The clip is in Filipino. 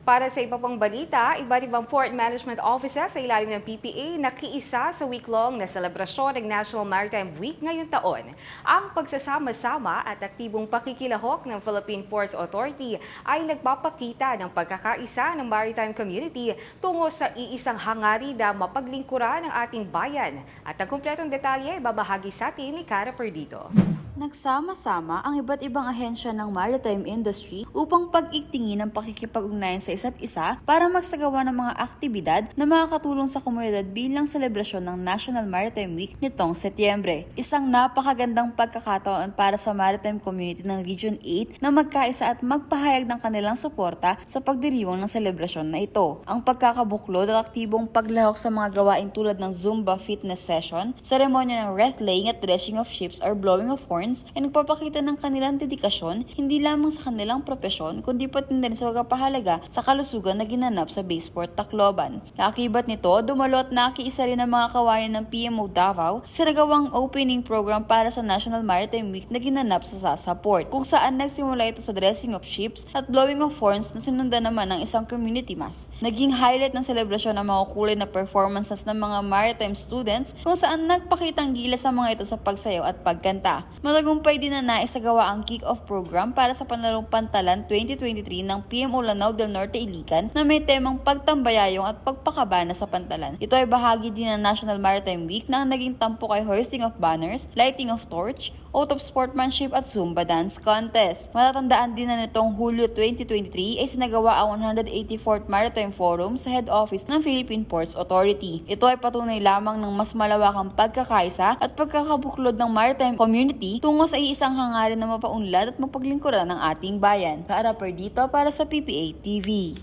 Para sa iba pang balita, iba't ibang port management offices sa ilalim ng PPA nakiisa sa week-long na selebrasyon ng National Maritime Week ngayong taon. Ang pagsasama-sama at aktibong pakikilahok ng Philippine Ports Authority ay nagpapakita ng pagkakaisa ng maritime community tungo sa iisang hangarin na mapaglingkuran ng ating bayan. At ang kumpletong detalye babahagi sa atin ni Cara Perdito. Nagsama-sama ang iba't ibang ahensya ng maritime industry upang pag-igtingin ang pakikipag-ugnayan sa isa't isa para magsagawa ng mga aktibidad na makakatulong sa komunidad bilang selebrasyon ng National Maritime Week nitong Setyembre. Isang napakagandang pagkakataon para sa maritime community ng Region 8 na magkaisa at magpahayag ng kanilang suporta sa pagdiriwang ng selebrasyon na ito. Ang pagkakabuklod at aktibong paglahok sa mga gawain tulad ng Zumba fitness session, seremonya ng wreath laying at dredging of ships or blowing of horns ay nagpapakita ng kanilang dedikasyon hindi lamang sa kanilang propesyon kundi pati din sa pagpapahalaga sa kalusugan na ginanap sa Baseport Tacloban. Kaakibat nito, dumalo at nakiisa rin ang mga kawayan ng PMO Davao sa nagawang opening program para sa National Maritime Week na ginanap sa Sasa Port, kung saan nagsimula ito sa dressing of ships at blowing of horns na sinundan naman ng isang community mass. Naging highlight ng selebrasyon ang mga kulay na performances ng mga maritime students kung saan nagpakitang gilas sa mga ito sa pagsayaw at pagkanta. Matagumpay din na naisagawa ang kick-off program para sa Panalong Pantalan 2023 ng PMO Lanao del Norte Ilican na may temang pagtambayayong at pagpakabana sa pantalan. Ito ay bahagi din ng National Maritime Week na naging tampok ay hoisting of banners, lighting of torch, oath of sportsmanship at Zumba dance contest. Matatandaan din na nitong Hulyo 2023 ay sinagawa ang 184th Maritime Forum sa head office ng Philippine Ports Authority. Ito ay patunay lamang ng mas malawakang pagkakaisa at pagkakabuklod ng maritime community tungo sa iisang hangarin na mapaunlad at mapaglingkuran ng ating bayan. Cara Perdito para sa PPA TV.